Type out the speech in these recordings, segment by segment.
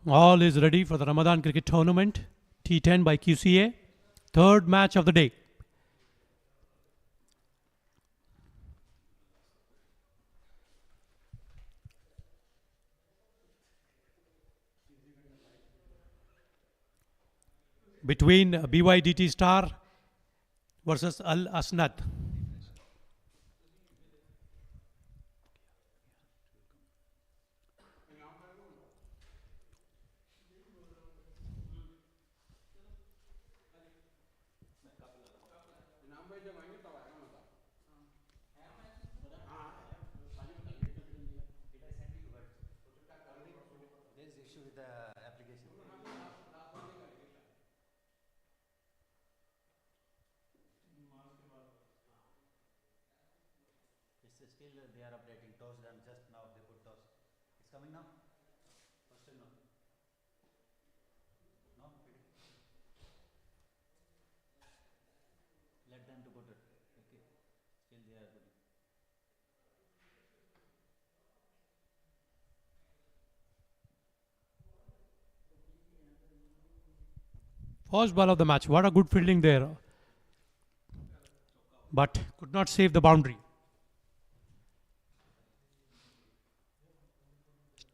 All is ready for the Ramadan cricket tournament, T10 by QCA, third match of the day. Between BYDT Star versus ASNAD. Still they are updating. Toss done just now. They put toss. It's coming now. Or still no? No. Let them to put it. Okay. Still they are putting. First ball of the match. What a good fielding there. But could not save the boundary.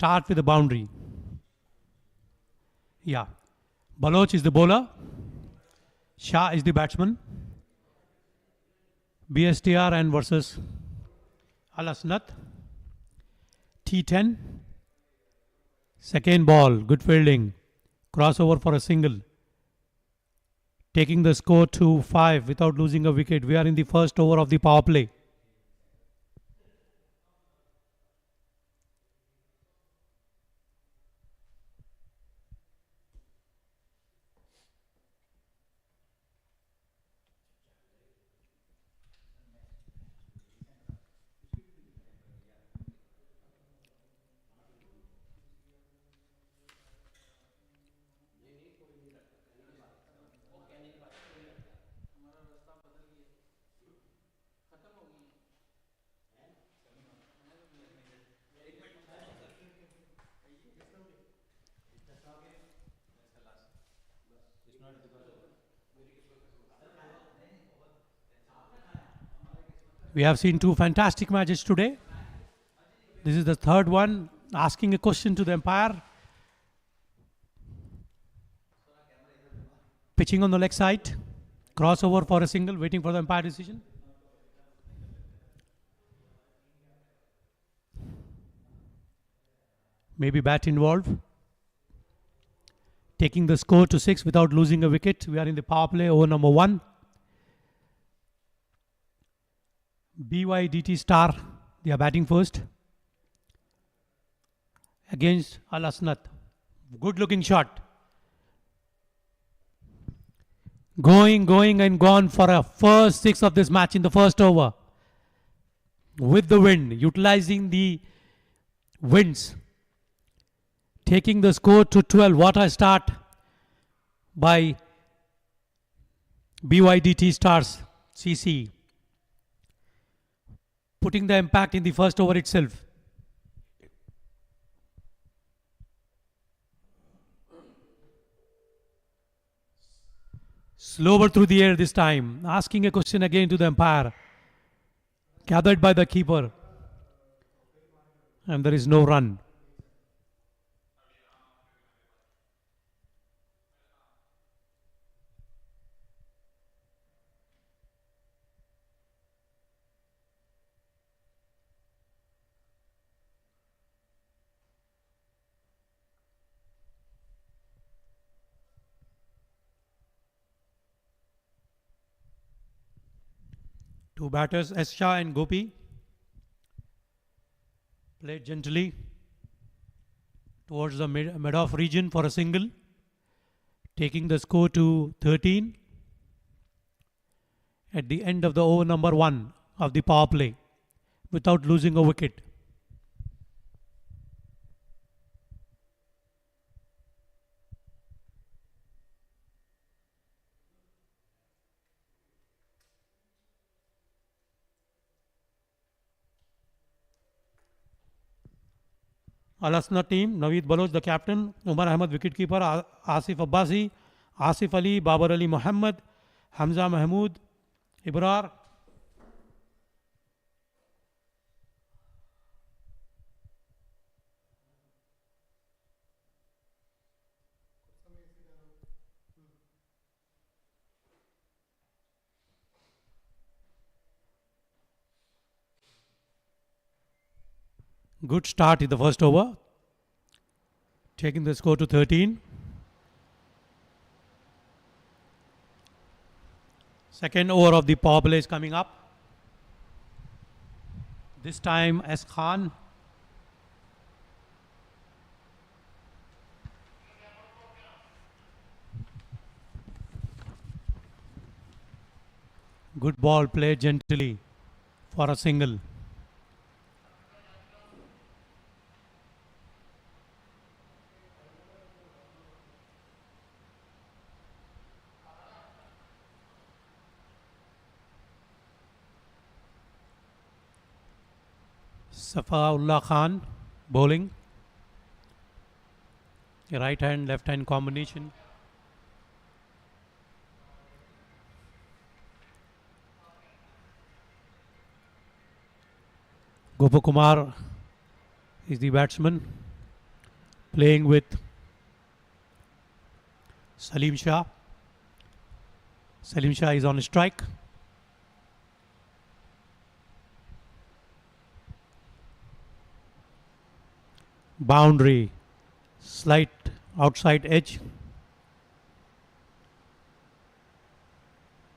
Start with the boundary. Yeah. Baloch is the bowler. Shah is the batsman. BSTR and versus Al Asnad. T10. Second ball. Good fielding. Crossover for a single. Taking the score to 5 without losing a wicket. We are in the first over of the power play. We have seen two fantastic matches today. This is the third one. Asking a question to the umpire. Pitching on the leg side. Crossover for a single. Waiting for the umpire decision. Maybe bat involved. Taking the score to 6 without losing a wicket. We are in the power play over number 1. BYDT Star, they are batting first against Al Asnad. Good looking shot. Going and gone for a first 6 of this match in the first over. With the wind, utilizing the winds. Taking the score to 12. What a start by BYDT Stars CC. Putting the impact in the first over itself. Slower through the air this time. Asking a question again to the umpire. Gathered by the keeper. And there is no run. Two batters, S. Shah and Gopi, played gently towards the mid-off region for a single, taking the score to 13 at the end of the over number 1 of the power play without losing a wicket. Al ASNAD team, Naveed Baloch, the captain, Umar Ahmed, wicketkeeper, Asif Abbasi, Asif Ali, Babar Ali Muhammad, Hamza Mahmood, Ibrar. Good start in the first over, taking the score to 13. Second over of the power play is coming up. This time S. Khan. Good ball played gently for a single. Safaullah Khan bowling. A right hand, left hand combination. Gopakumar is the batsman, playing with Salim Shah. Salim Shah is on strike. Boundary, slight outside edge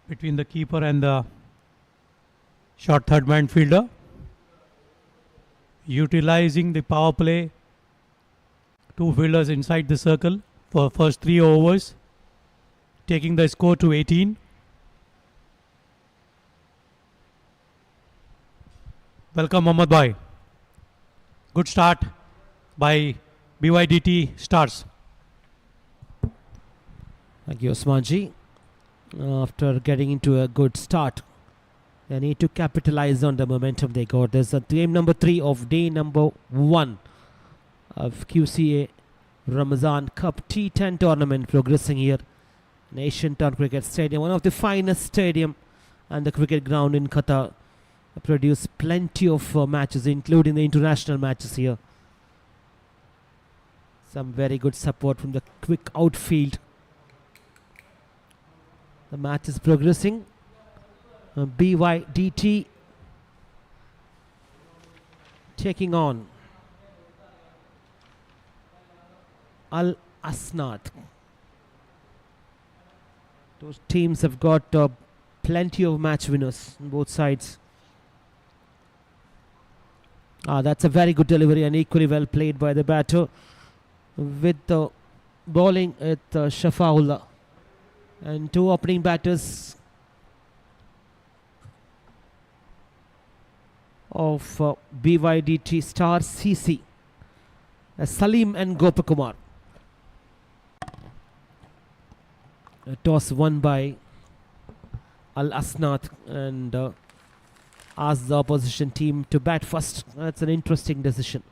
between the keeper and the short third man fielder. Utilizing the power play, two fielders inside the circle for first 3 overs, taking the score to 18. Welcome Mohammad Bhai. Good start by BYDT Stars. Thank you, Osmanji. After getting into a good start, they need to capitalize on the momentum they got. There's a game number 3 of day number 1 of QCA Ramadan Cup T10 tournament progressing here in Asian Town Cricket Stadium, one of the finest stadium and the cricket ground in Qatar. Produce plenty of matches, including the international matches here. Some very good support from the quick outfield. The match is progressing. BYDT taking on Al ASNAD. Those teams have got plenty of match winners on both sides. That's a very good delivery and equally well played by the batter, with the bowling at Shafaullah. And two opening batters of BYDT Star CC, Salim and Gopakumar. A toss won by Al ASNAD and asked the opposition team to bat first. That's an interesting decision.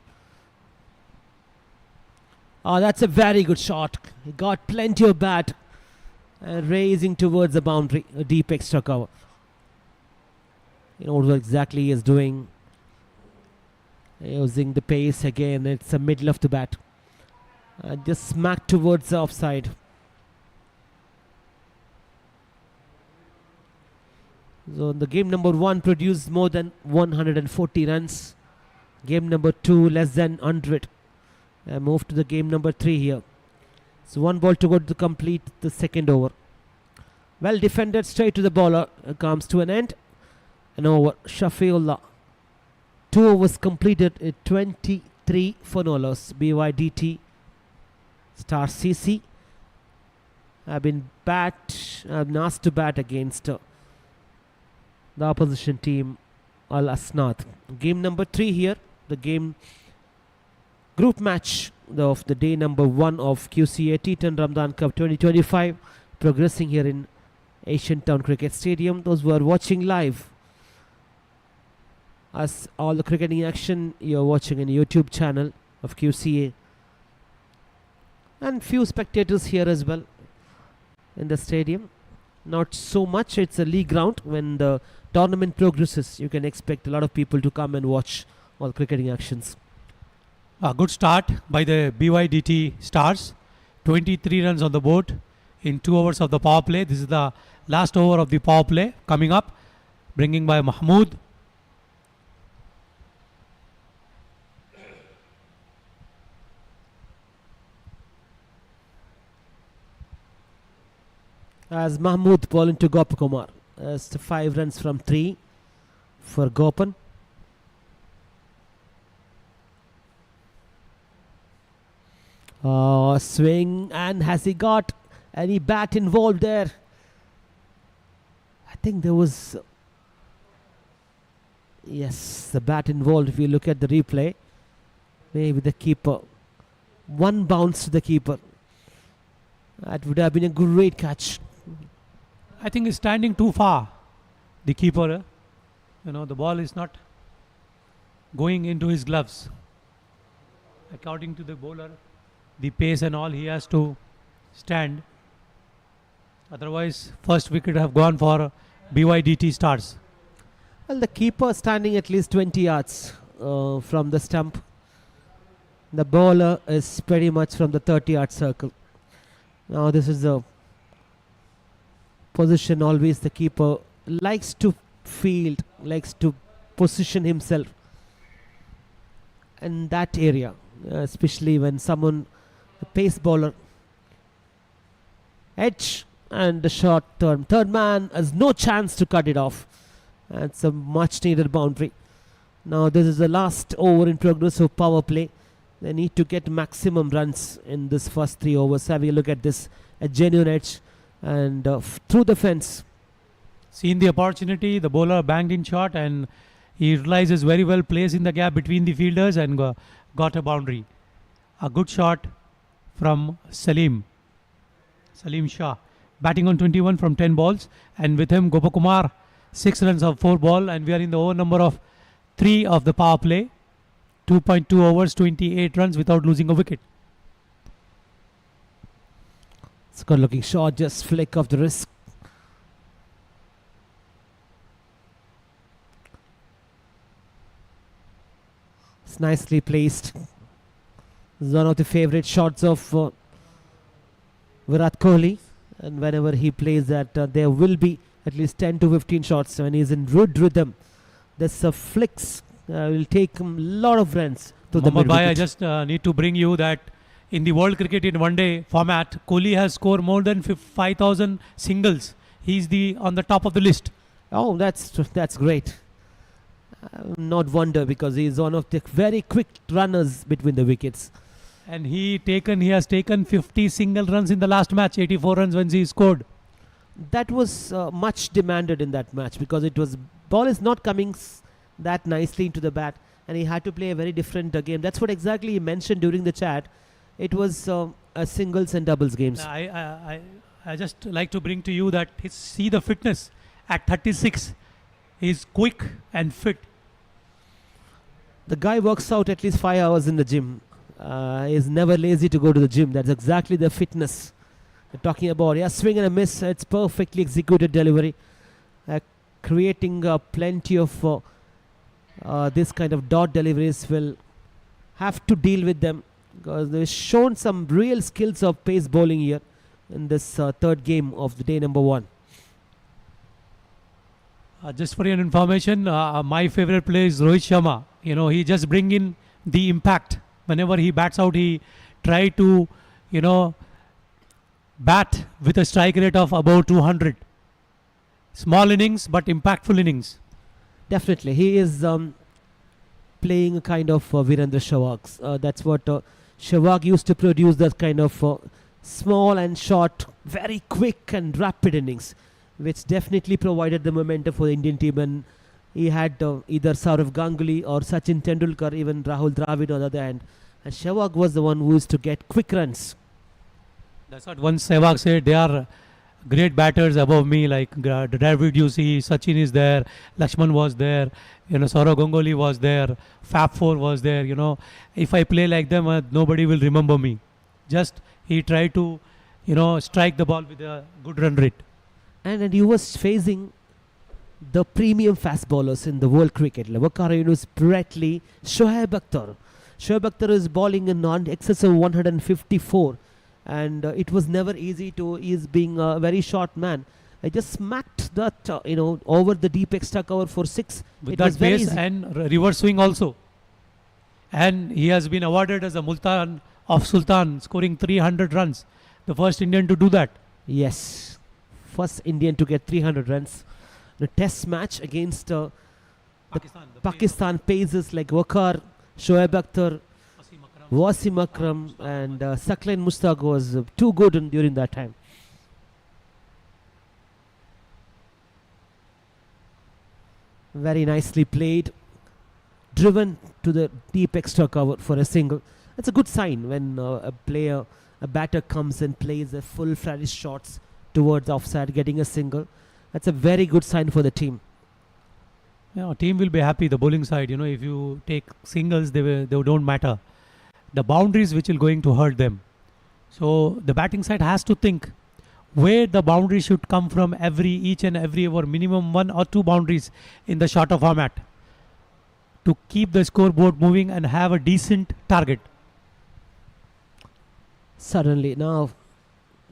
That's a very good shot. He got plenty of bat and raising towards the boundary, a deep extra cover. You know what exactly he is doing. Using the pace again. It's the middle of the bat. Just smacked towards the offside. So the game number 1 produced more than 140 runs. Game number 2 less than 100. Move to the game number 3 here. So 1 ball to go to complete the second over. Well defended, straight to the bowler. Comes to an end. An over. Shafiullah. 2 overs completed at 23 for no loss. BYDT Star CC have been asked to bat against the opposition team Al ASNAD. Game number 3 here. The game group match of the day number 1 of QCA T10 Ramadan Cup 2025 progressing here in Asian Town Cricket Stadium. Those who are watching live, as all the cricketing action you're watching in YouTube channel, of QCA. And few spectators here as well in the stadium. Not so much, it's a league ground. When the tournament progresses, you can expect a lot of people to come and watch all cricketing actions. A good start by the BYDT Stars. 23 runs on the board in 2 overs of the power play. This is the last over of the power play coming up. Bringing by Mahmood. As Mahmood bowling to Gopakumar. As 5 runs from 3 for Gopan. Swing, and has he got any bat involved there? I think there was... Yes, the bat involved if you look at the replay. Maybe the keeper. One bounce to the keeper. That would have been a great catch. I think he's standing too far, the keeper. The ball is not going into his gloves. According to the bowler, the pace and all, he has to stand. Otherwise, first wicket have gone for BYDT Stars. Well, the keeper standing at least 20 yards from the stump. The bowler is pretty much from the 30-yard circle. Now this is the position always the keeper likes to field, likes to position himself in that area, especially when someone, a pace bowler, edge and the short term. Third man has no chance to cut it off. That's a much needed boundary. Now this is the last over in progress of power play. They need to get maximum runs in this first 3 overs. Having a look at this, a genuine edge and through the fence. Seen the opportunity, the bowler banged in shot and he utilizes very well, plays in the gap between the fielders and got a boundary. A good shot from Salim Shah, batting on 21 from 10 balls, and with him Gopakumar 6 runs of 4 ball, and we are in the over number of 3 of the power play. 2.2 overs, 28 runs without losing a wicket. It's a good looking shot, just flick of the wrist. It's nicely placed. It's one of the favorite shots of Virat Kohli, and whenever he plays that, there will be at least 10 to 15 shots when he's in good rhythm. This flicks will take him a lot of runs to the mid Bhai, I wicket. just need to bring you that in the world cricket in one day format, Kohli has scored more than 5,000 singles. He's on the top of the list. Oh, that's great. Not wonder, because he's one of the very quick runners between the wickets. And he has taken 50 single runs in the last match, 84 runs when he scored. That was much demanded in that match, because it was ball is not coming that nicely into the bat, and he had to play a very different game. That's what exactly he mentioned during the chat. It was a singles and doubles games. I just like to bring to you that see the fitness at 36. He's quick and fit. The guy works out at least 5 hours in the gym. He's never lazy to go to the gym. That's exactly the fitness we're talking about. Yeah, swing and a miss. It's perfectly executed delivery, creating plenty of this kind of dot deliveries. Will have to deal with them, because they've shown some real skills of pace bowling here in this third game of the day number 1. Just for your information, my favorite player is Rohit Sharma. He just bring in the impact. Whenever he bats out, he try to, bat with a strike rate of about 200. Small innings, but impactful innings. Definitely. He is playing a kind of Virendra Sehwag. That's what Sehwag used to produce, that kind of small and short, very quick and rapid innings, which definitely provided the momentum for the Indian team. And he had either Saurav Ganguly or Sachin Tendulkar, even Rahul Dravid on the other hand. And Sehwag was the one who used to get quick runs. That's what once Sehwag said, they are great batters above me, like Dravid, you see, Sachin is there, Lakshman was there, Saurav Ganguly was there, Fab Four was there. If I play like them, nobody will remember me. Just he tried to, strike the ball with a good run rate. And he was facing the premium fast bowlers in the world cricket. Waqar Yunus, Brett Lee, Shoaib Akhtar. Shoaib Akhtar is bowling in excess of 154, and it was never easy to. He is being a very short man. I just smacked that over the deep extra cover for 6. With It that was very pace easy. and reverse swing also. And he has been awarded as a Multan of Sultan, scoring 300 runs. The first Indian to do that. Yes, first Indian to get 300 runs. The test match against Pakistan pacers like Waqar, Shoaib Akhtar, Wasim Akram, and Saqlain Mushtaq was too good during that time. Very nicely played, driven to the deep extra cover for a single. That's a good sign when a batter comes and plays a full-fledged shots towards offside, getting a single. That's a very good sign for the team. Team will be happy. The bowling side, if you take singles, they don't matter. The boundaries which will going to hurt them. So the batting side has to think where the boundary should come from each and every over, minimum 1 or 2 boundaries in the shorter format to keep the scoreboard moving and have a decent target. Suddenly, now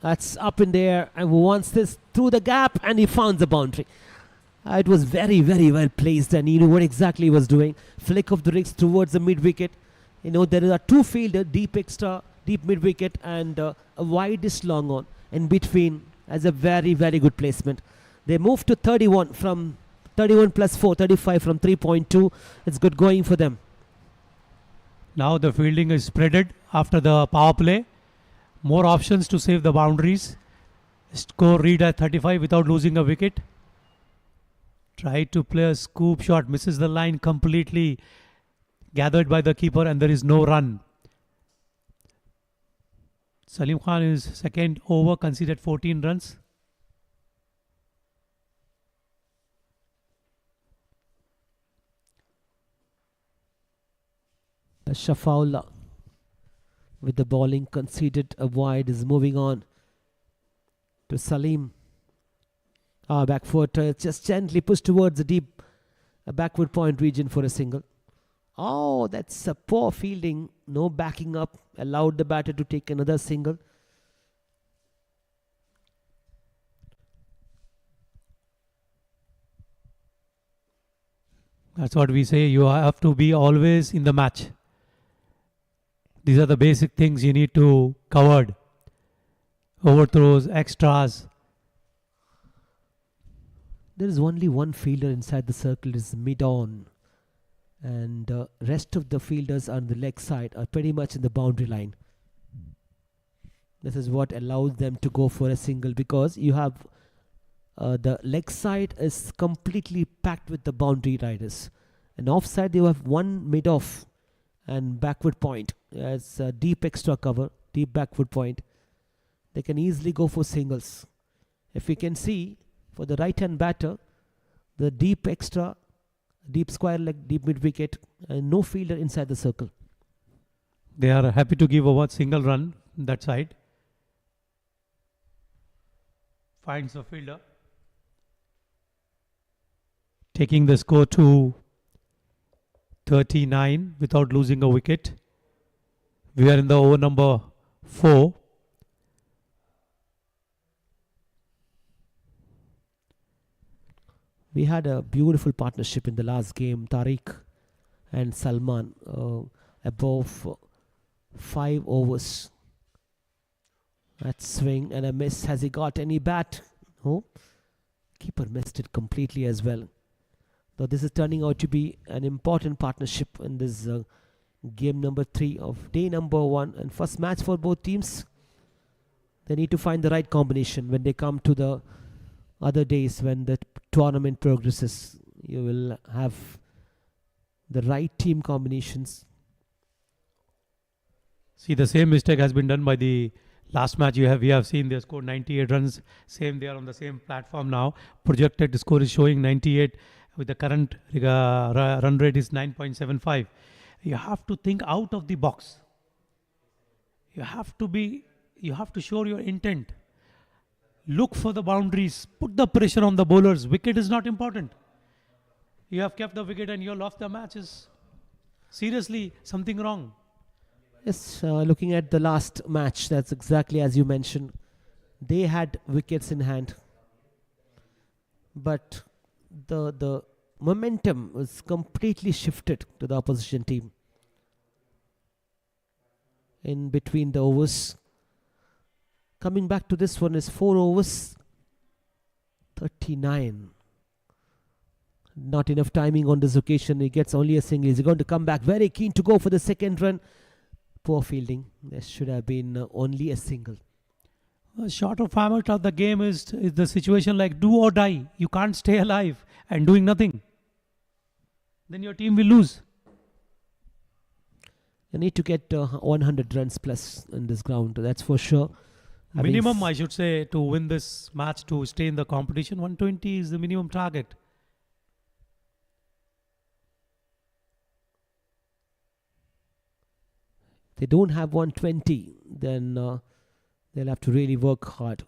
that's up in the air and wants this through the gap, and he found the boundary. It was very, very well placed, and he knew what exactly he was doing. Flick of the wrist towards the mid wicket. There are 2 fielders, deep extra, deep mid wicket, and a widest long on in between as a very, very good placement. They moved to 31 from 31 plus 4, 35 from 3.2. It's good going for them. Now the fielding is spreaded after the power play. More options to save the boundaries. Score read at 35 without losing a wicket. Try to play a scoop shot, misses the line completely, gathered by the keeper, and there is no run. Salim Khan is second over, conceded 14 runs. Shafaullah with the bowling conceded a wide is moving on to Salim. Back foot just gently pushed towards the deep backward point region for a single. Oh, that's a poor fielding. No backing up. Allowed the batter to take another single. That's what we say. You have to be always in the match. These are the basic things you need to covered. Overthrows, extras. There is only one fielder inside the circle. Is mid-on. And rest of the fielders on the leg side are pretty much in the boundary line. This is what allows them to go for a single, because you have the leg side is completely packed with the boundary riders, and offside you have one mid-off and backward point as a deep extra cover, deep backward point. They can easily go for singles. If you can see, for the right hand batter, the deep extra, deep square leg, deep mid wicket, and no fielder inside the circle. They are happy to give a single run that side. Finds the fielder. Taking the score to 39 without losing a wicket. We are in the over number 4. We had a beautiful partnership in the last game. Tariq and Salman above 5 overs. That swing and a miss. Has he got any bat? No. Keeper missed it completely as well. So this is turning out to be an important partnership in this game number 3 of day number 1 and first match for both teams. They need to find the right combination when they come to the other days when the tournament progresses. You will have the right team combinations. See, the same mistake has been done by the Last match we have seen they scored 98 runs. Same, they are on the same platform now. Projected score is showing 98. With the current run rate is 9.75. You have to think out of the box. You have to show your intent. Look for the boundaries. Put the pressure on the bowlers. Wicket is not important. You have kept the wicket and you lost the matches. Seriously, something wrong. Yes, looking at the last match, that's exactly as you mentioned. They had wickets in hand, but the momentum was completely shifted to the opposition team. In between the overs, coming back to this one is 4 overs, 39. Not enough timing on this occasion. He gets only a single. He's going to come back very keen to go for the second run. Poor fielding. There should have been only a single. Short of format of the game is the situation like do or die. You can't stay alive and doing nothing. Then your team will lose. You need to get 100 runs plus in this ground. That's for sure. Minimum, I should say, to win this match, to stay in the competition, 120 is the minimum target. They don't have 120, then they'll have to really work hard.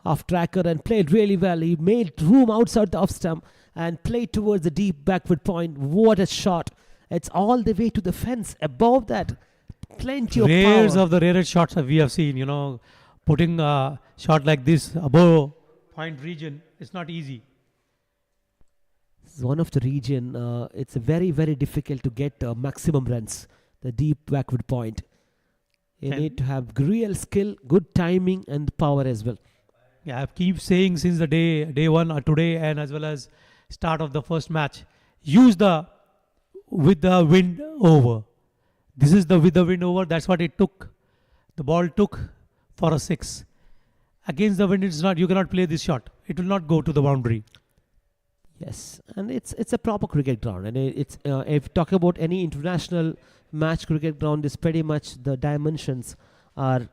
Half tracker and played really well. He made room outside the off stump and played towards the deep backward point. What a shot. It's all the way to the fence. Above that, plenty of Rares power. of the rarest shots that we have seen, putting a shot like this above point region, it's not easy. This is one of the region. It's very, very difficult to get maximum runs. The deep backward point. You need to have real skill, good timing and power as well. Yeah, I keep saying since the day one or today and as well as start of the first match, use the with the wind over. This is the with the wind over. That's what it took. The ball took for a 6. Against the wind, it's not. You cannot play this shot. It will not go to the boundary. Yes, and it's a proper cricket ground, and it's if talk about any international match cricket ground, is pretty much the dimensions are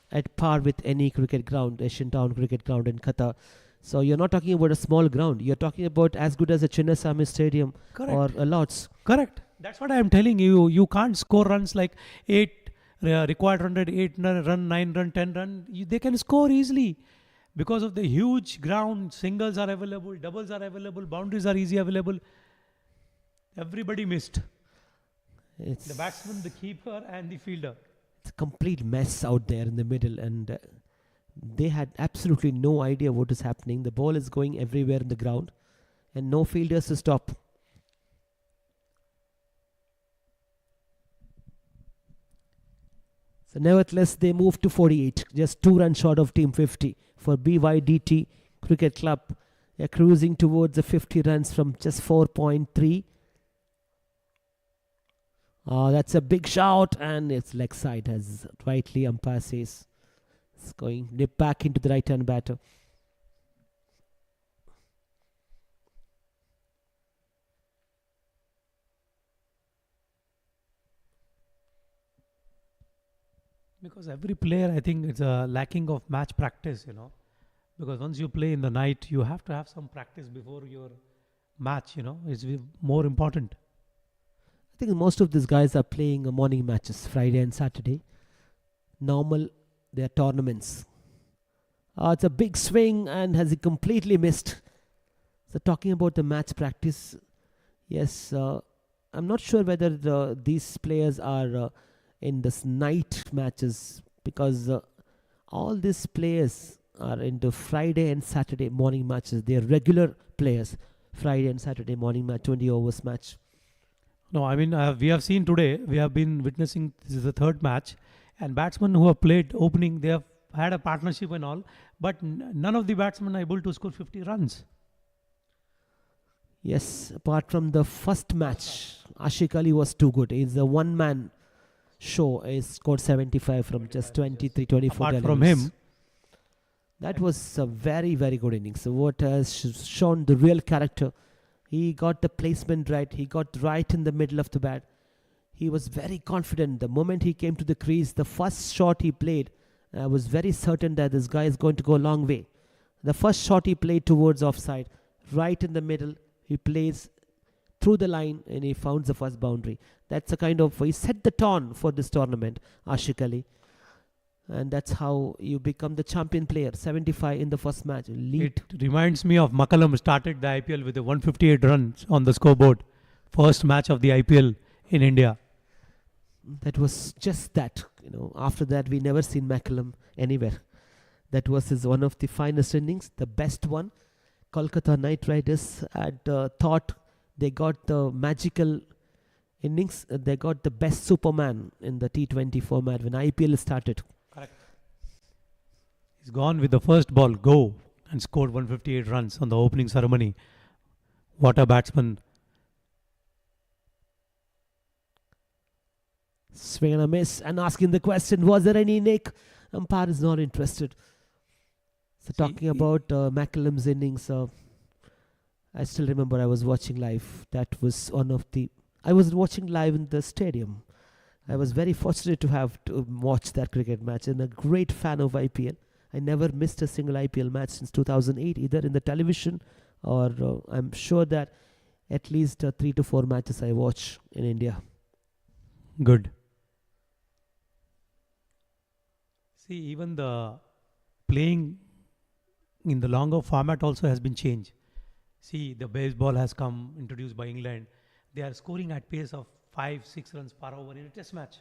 at par with any cricket ground, Asian Town cricket ground in Qatar. So you're not talking about a small ground. You're talking about as good as a Chinnaswamy Stadium. Correct. Or a Lord's. Correct. That's what I am telling you. You can't score runs like 8 required 100, 8 run, 9 run, 10 run. They can score easily because of the huge ground. Singles are available, doubles are available, boundaries are easy available. Everybody missed. It's The batsman, the keeper, and the fielder. It's a complete mess out there in the middle, and they had absolutely no idea what is happening. The ball is going everywhere in the ground, and no fielders to stop. So nevertheless, they moved to 48, just 2 runs short of team 50 for BYDT Cricket Club. They're cruising towards the 50 runs from just 4.3. That's a big shout, and it's leg side, as rightly umpire says. It's going nip back into the right hand batter. Because every player, I think it's a lacking of match practice, Because once you play in the night, you have to have some practice before your match, It's more important. I think most of these guys are playing morning matches, Friday and Saturday. Normal, they are tournaments. It's a big swing, and has he completely missed. So talking about the match practice, yes, I'm not sure whether these players are in this night matches, because all these players are into Friday and Saturday morning matches. They are regular players. Friday and Saturday morning match, 20 overs match. No, I mean, we have seen today, we have been witnessing, this is the third match, and batsmen who have played opening, they have had a partnership and all, but none of the batsmen are able to score 50 runs. Yes, apart from the first match, Ashik Ali was too good. He's a one-man show. He scored 75 from just 23, 24 Apart from deliveries. him, That was a very, very good innings. So what has shown the real character. He got the placement right. He got right in the middle of the bat. he was very confident. The moment he came to the crease, the first shot he played, I was very certain that this guy is going to go a long way. The first shot he played towards offside, right in the middle, he plays through the line and he found the first boundary. That's a kind of, he set the tone for this tournament, Ashik Ali. And that's how you become the champion player. 75 in the first match. Lead. It reminds me of McCullum started the IPL with a 158 runs on the scoreboard. First match of the IPL in India. That was just that. After that, we never seen McCullum anywhere. That was his one of the finest innings, the best one. Kolkata Knight Riders had thought they got the magical innings. They got the best Superman in the T20 format when IPL started. Correct. He's gone with the first ball, go, and scored 158 runs on the opening ceremony. What a batsman. Swing and a miss, and asking the question, was there any nick? Umpire is not interested. So talking about McCullum's innings, I still remember I was watching live. That was one of the... I was watching live in the stadium. I was very fortunate to have to watch that cricket match, and a great fan of IPL. I never missed a single IPL match since 2008, either in the television or I'm sure that at least 3 to 4 matches I watch in India. Good. See, even the playing in the longer format also has been changed. See, the baseball has come, introduced by England. They are scoring at pace of 5-6 runs per over in a test match.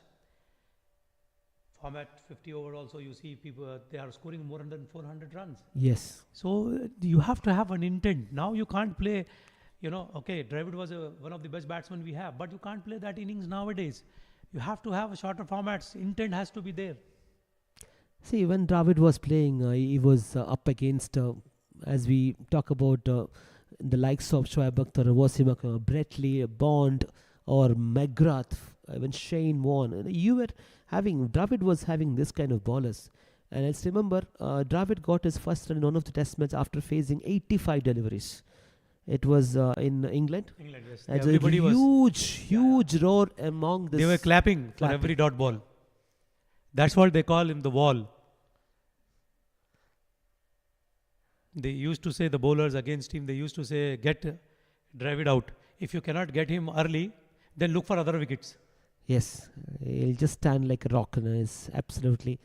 Format 50 over also, you see people, they are scoring more than 400 runs. Yes. So you have to have an intent. Now you can't play, okay, Dravid was one of the best batsmen we have, but you can't play that innings nowadays. You have to have a shorter formats. Intent has to be there. See, when Dravid was playing, he was up against, as we talk about the likes of Shoaib Akhtar, Wasim Akram, Brett Lee, Bond, or McGrath, even Shane Warne. Dravid was having this kind of ballers. And let's remember, Dravid got his first run in one of the test matches after facing 85 deliveries. It was in England. England, yes. It's a huge roar among this. They were clapping for every dot ball. That's what they call him, the wall. They used to say, the bowlers against him, they used to say, get Dravid out. If you cannot get him early, then look for other wickets. Yes, he'll just stand like a rock. He's absolutely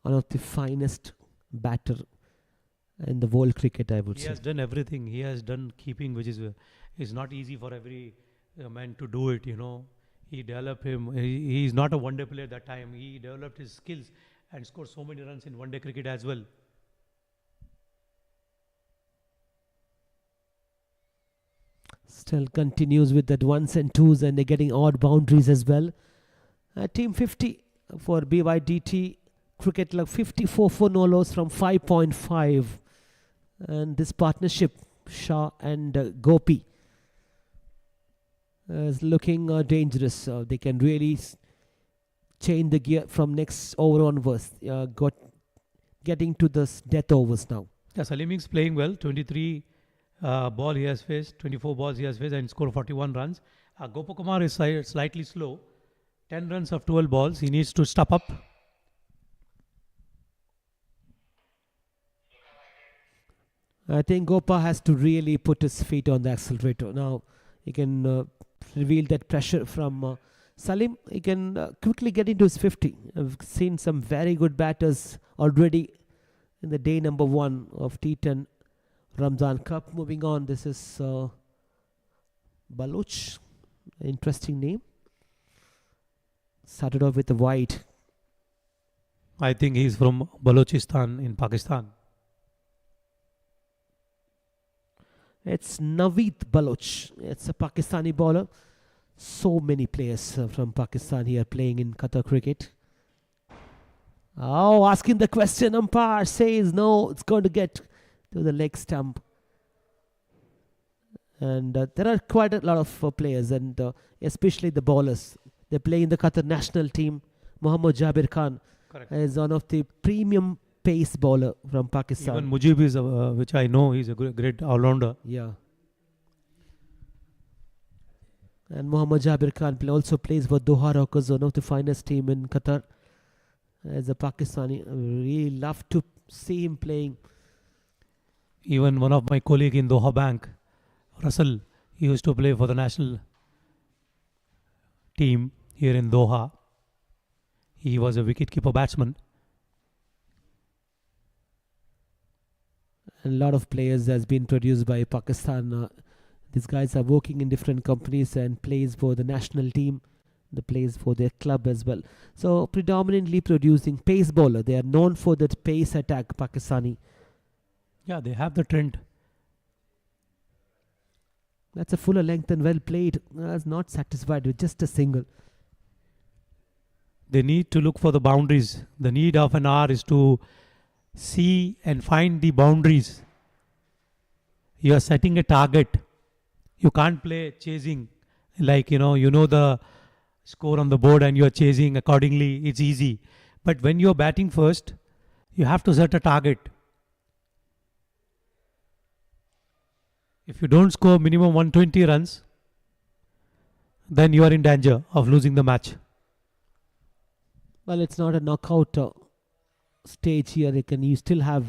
one of the finest batter in the world cricket, I would say. He has done everything. He has done keeping, which is not easy for every man to do it, He developed him. He is not a one-day player at that time. He developed his skills and scored so many runs in one-day cricket as well. Still continues with that ones and twos, and they're getting odd boundaries as well. Team 50 for BYDT Cricket Club, 54 for no loss from 5.5. And this partnership, Shah and Gopi, is looking dangerous. They can really change the gear from next over onwards. Getting to the death overs now. Yeah, Salim is playing well. 23 ball he has faced, 24 balls he has faced, and scored 41 runs. Gopakumar is slightly slow. 10 runs of 12 balls. He needs to step up. I think Gopa has to really put his feet on the accelerator. Now he can reveal that pressure from Salim. He can quickly get into his 50. I've seen some very good batters already in the day number 1 of T10 Ramadan Cup. Moving on, this is Baloch. Interesting name. Started off with a white. I think he's from Balochistan in Pakistan. It's Naveed Baloch. It's a Pakistani bowler. So many players from Pakistan here playing in Qatar cricket. Oh, asking the question. Umpire says no, it's going to get to the leg stump. And there are quite a lot of players, and especially the bowlers. They play in the Qatar national team. Mohammad Jabir Khan is one of the premium pace bowler from Pakistan. Even Mujib is, which I know, he's a great all-rounder. Yeah. And Mohammad Jabir Khan also plays for Doha Rockers, one of the finest team in Qatar. As a Pakistani, I really love to see him playing. Even one of my colleague in Doha Bank, Russell, he used to play for the national team here in Doha. He was a wicketkeeper batsman. A lot of players has been produced by Pakistan. These guys are working in different companies and plays for the national team. They plays for their club as well. So predominantly producing pace bowler. They are known for that pace attack, Pakistani. Yeah, they have the trend. That's a fuller length and well played. I was not satisfied with just a single. They need to look for the boundaries. The need of an hour is to see and find the boundaries. You are setting a target. You can't play chasing like you know the score on the board and you are chasing accordingly. It's easy. But when you are batting first, you have to set a target. If you don't score minimum 120 runs, then you are in danger of losing the match. Well, it's not a knockout stage here. You still have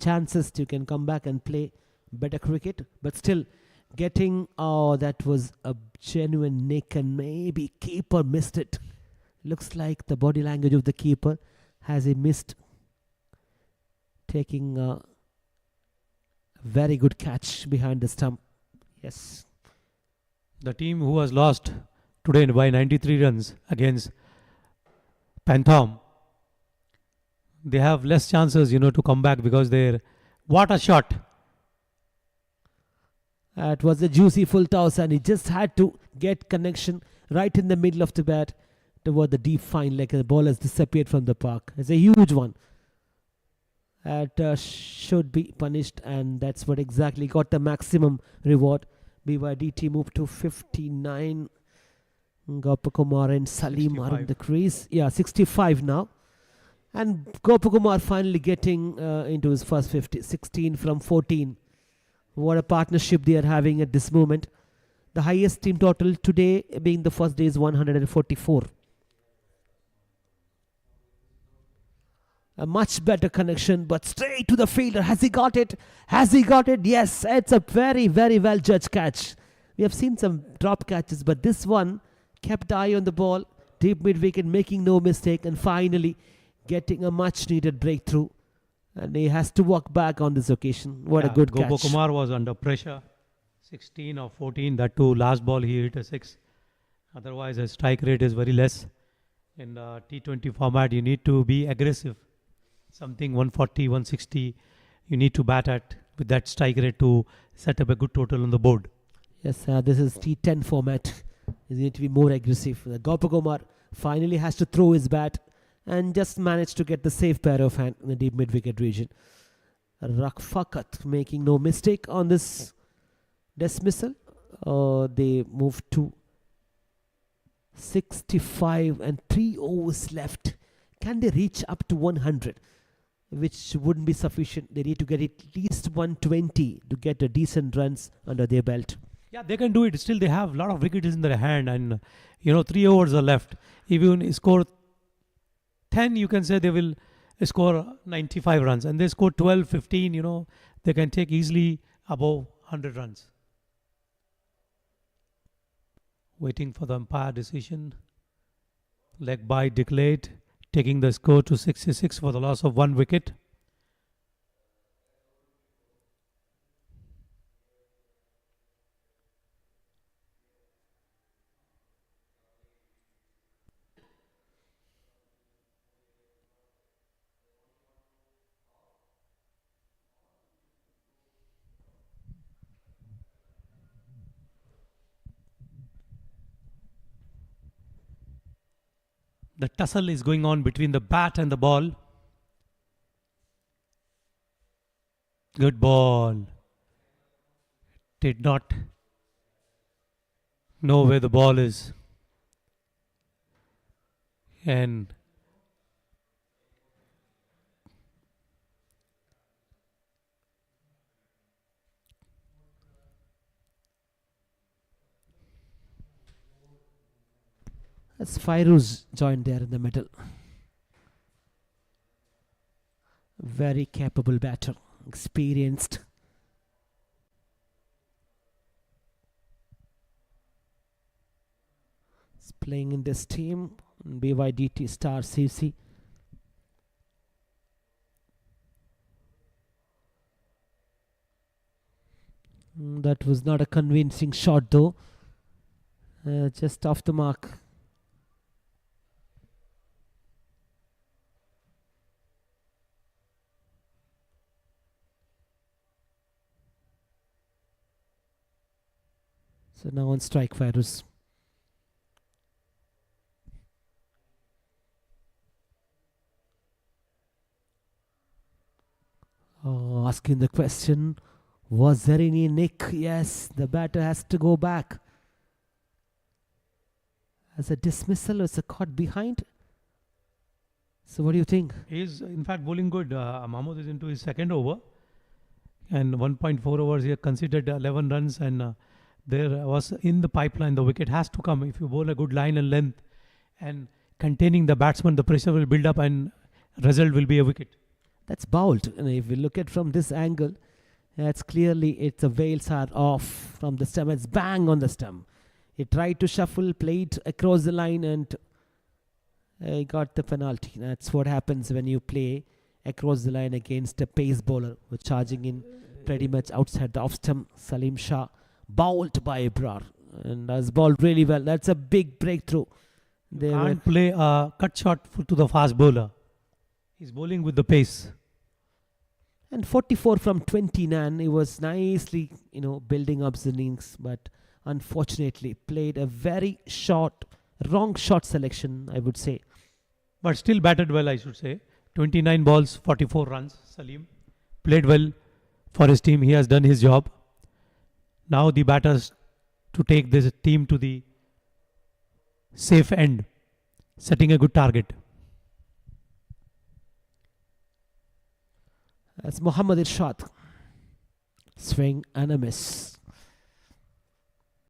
chances. You can come back and play better cricket. But still, getting that was a genuine nick, and maybe keeper missed it. Looks like the body language of the keeper has he missed taking a very good catch behind the stump. Yes. The team who has lost today by 93 runs against Pantham, they have less chances, to come back because they're what a shot. It was a juicy full toss, and he just had to get connection right in the middle of the bat toward the deep fine leg. The ball has disappeared from the park. It's a huge one. That should be punished, and that's what exactly got the maximum reward. BYDT moved to 59. Gopakumar and Salim 65. are in the crease. Yeah, 65 now. And Gopakumar finally getting into his first 50. 16 from 14. What a partnership they are having at this moment. The highest team total today being the first day is 144. A much better connection, but straight to the fielder. Has he got it? Has he got it? Yes, it's a very, very well judged catch. We have seen some drop catches, but this one kept eye on the ball, deep mid wicket, making no mistake, and finally getting a much needed breakthrough. And he has to walk back on this occasion. What a good catch. Gopakumar was under pressure. 16 or 14, that too, last ball he hit a 6. Otherwise, his strike rate is very less. In the T20 format, you need to be aggressive. Something 140, 160, you need to bat at with that strike rate to set up a good total on the board. Yes, this is T10 format. You need to be more aggressive. Gopakumar finally has to throw his bat and just managed to get the safe pair of hand in the deep mid-wicket region. Rakfakat making no mistake on this dismissal. They move to 65 and 3 overs left. Can they reach up to 100? Which wouldn't be sufficient. They need to get at least 120 to get a decent runs under their belt. Yeah, they can do it. Still, they have a lot of wickets in their hand, and 3 overs are left. If you score 10, you can say they will score 95 runs, and they score 12, 15. They can take easily above 100 runs. Waiting for the umpire decision. Leg bye declared, taking the score to 66 for the loss of 1 wicket. The tussle is going on between the bat and the ball. Good ball. Did not know where the ball is. And That's Fairuz joined there in the middle. Very capable batter, experienced. He's playing in this team, BYDT Star CC. That was not a convincing shot though. Just off the mark. So now on strike, Fairuz. Oh, asking the question, was there any nick? Yes, the batter has to go back. As a dismissal, it's a caught behind. So what do you think? He's in fact bowling good. Mahmood is into his second over. And 1.4 overs, he had considered 11 runs, and there was in the pipeline, the wicket has to come. If you bowl a good line and length and containing the batsman, the pressure will build up and result will be a wicket. That's bowled. And if we look at from this angle, that's clearly the veils are off from the stump. It's bang on the stump. He tried to shuffle, played across the line, and he got the penalty. That's what happens when you play across the line against a pace bowler who's charging in pretty much outside the off stump. Salim Shah bowled by Ibrar and has bowled really well. That's a big breakthrough. They can't play a cut shot to the fast bowler. He's bowling with the pace. And 44 from 29, he was nicely, building up the innings, but unfortunately played a very wrong shot selection, I would say. But still batted well, I should say. 29 balls, 44 runs. Salim played well for his team. He has done his job. Now the batters to take this team to the safe end, setting a good target. That's Mohammad Irshad. Swing and a miss.